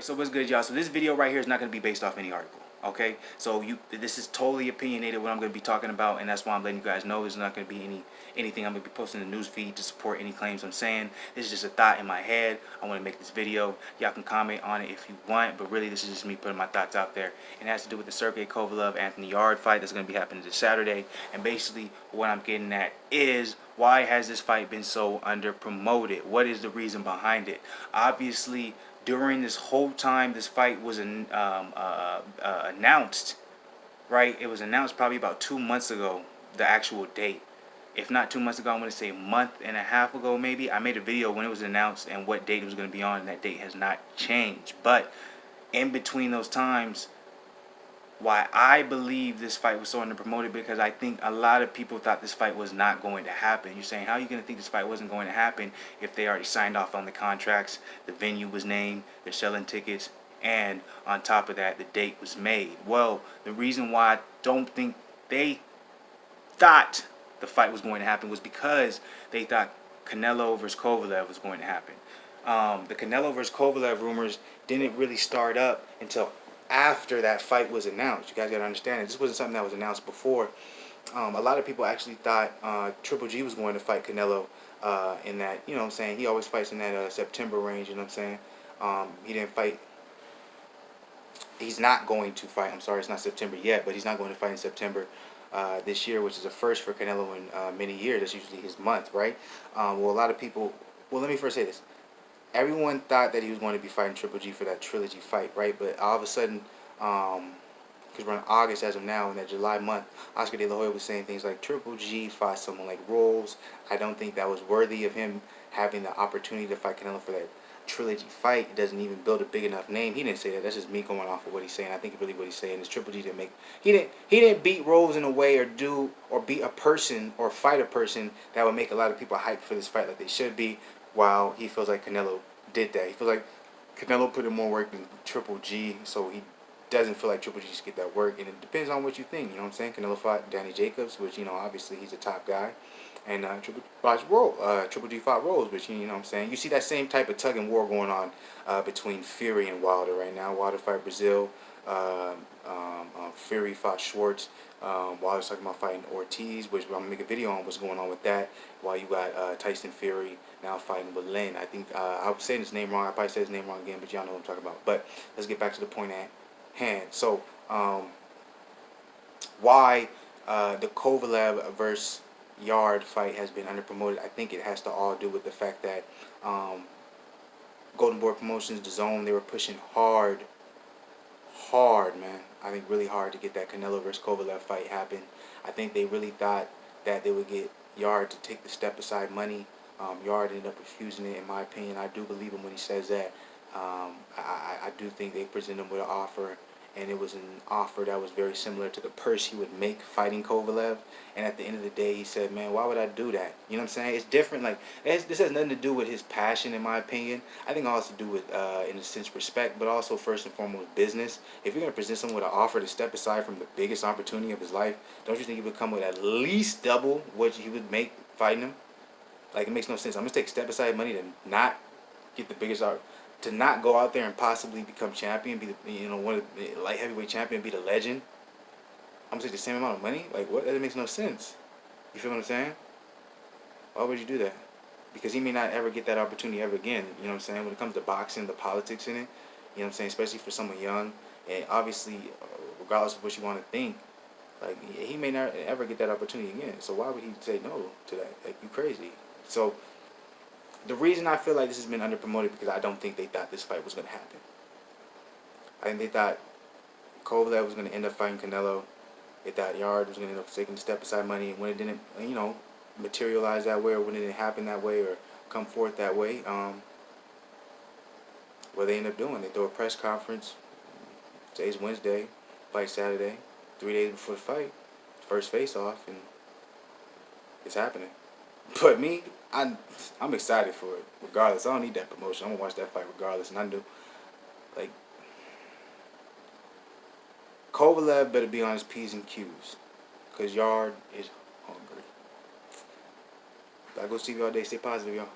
So what's good, y'all? So this video right here is not going to be based off any article, okay? So this is totally opinionated what I'm going to be talking about, and that's why I'm letting you guys know there's not going to be anything I'm going to be posting in the news feed to support any claims I'm saying. This is just a thought in my head. I want to make this video. Y'all can comment on it if you want, but really this is just me putting my thoughts out there. And it has to do with the Sergey Kovalev Anthony Yarde fight that's going to be happening this Saturday. And basically what I'm getting at is, why has this fight been so under-promoted? What is the reason behind it? Obviously, during this whole time this fight was announced, right? It was announced probably about 2 months ago, the actual date. If not 2 months ago, I'm going to say a month and a half ago maybe. I made a video when it was announced and what date it was going to be on, and that date has not changed. But in between those times, why I believe this fight was so under-promoted, because I think a lot of people thought this fight was not going to happen. You're saying, how are you going to think this fight wasn't going to happen if they already signed off on the contracts, the venue was named, they're selling tickets, and on top of that, the date was made? Well, the reason why I don't think they thought the fight was going to happen was because they thought Canelo versus Kovalev was going to happen. The Canelo versus Kovalev rumors didn't really start up until after that fight was announced. You guys got to understand it. This wasn't something that was announced before. A lot of people actually thought Triple G was going to fight Canelo in that, you know what I'm saying, he always fights in that September range, you know what I'm saying. He didn't fight. He's not going to fight. I'm sorry, it's not September yet, but he's not going to fight in September this year, which is a first for Canelo in many years. That's usually his month, right? Well, a lot of people, well, let me first say this. Everyone thought that he was going to be fighting Triple G for that trilogy fight, right? But all of a sudden, because we're in August as of now, in that July month, Oscar De La Hoya was saying things like Triple G fought someone like Rolls. I don't think that was worthy of him having the opportunity to fight Canelo for that trilogy fight. It doesn't even build a big enough name. He didn't say that. That's just me going off of what he's saying. I think really what he's saying is Triple G didn't make. He didn't beat Rolls in a way or beat a person or fight a person that would make a lot of people hyped for this fight like they should be. While he feels like Canelo did that. He feels like Canelo put in more work than Triple G, so he doesn't feel like Triple G should get that work. And it depends on what you think, you know what I'm saying? Canelo fought Danny Jacobs, which, you know, obviously he's a top guy. And Triple G fought Rolls, which, you know what I'm saying? You see that same type of tug and war going on between Fury and Wilder right now. Wilder fought Brazil. Fury fought Schwartz. Wilder's talking about fighting Ortiz, which I'm going to make a video on what's going on with that. While you got Tyson Fury now fighting with Lynn. I think I was saying his name wrong. I probably said his name wrong again, but y'all know what I'm talking about. But let's get back to the point at hand. So, why the Kovalev versus Yarde fight has been under-promoted, I think it has to all do with the fact that Golden Boy Promotions, DAZN, they were pushing hard, man. I think really hard to get that Canelo versus Kovalev fight happen. I think they really thought that they would get Yarde to take the step-aside money. Yarde ended up refusing it, in my opinion. I do believe him when he says that. I do think they presented him with an offer, and it was an offer that was very similar to the purse he would make fighting Kovalev. And at the end of the day, he said, man, why would I do that? You know what I'm saying? It's different. Like, this has nothing to do with his passion, in my opinion. I think it has to do with, in a sense, respect, but also first and foremost, business. If you're going to present someone with an offer to step aside from the biggest opportunity of his life, don't you think he would come with at least double what he would make fighting him? Like, it makes no sense. I'm going to take step-aside money to not get the biggest offer, to not go out there and possibly become champion, be the, you know, one of the light heavyweight champion, be the legend. I'm gonna take the same amount of money. Like, what? That makes no sense. You feel what I'm saying? Why would you do that? Because he may not ever get that opportunity ever again. You know what I'm saying? When it comes to boxing, the politics in it, you know what I'm saying? Especially for someone young, and obviously, regardless of what you want to think, like, he may not ever get that opportunity again. So why would he say no to that? Like, you crazy. So the reason I feel like this has been under-promoted, because I don't think they thought this fight was going to happen. I think they thought Kovalev was going to end up fighting Canelo. They thought Yarde was going to end up taking step-aside money. And when it didn't, you know, materialize that way, or when it didn't happen that way, or come forth that way, what they end up doing, they throw a press conference. Today's Wednesday, fight Saturday, 3 days before the fight, first face-off, and it's happening. But me, I'm excited for it, regardless. I don't need that promotion. I'm going to watch that fight regardless, and I do. Like, Kovalev better be on his P's and Q's, because Yarde is hungry. BlakGooseTV all day. Stay positive, y'all.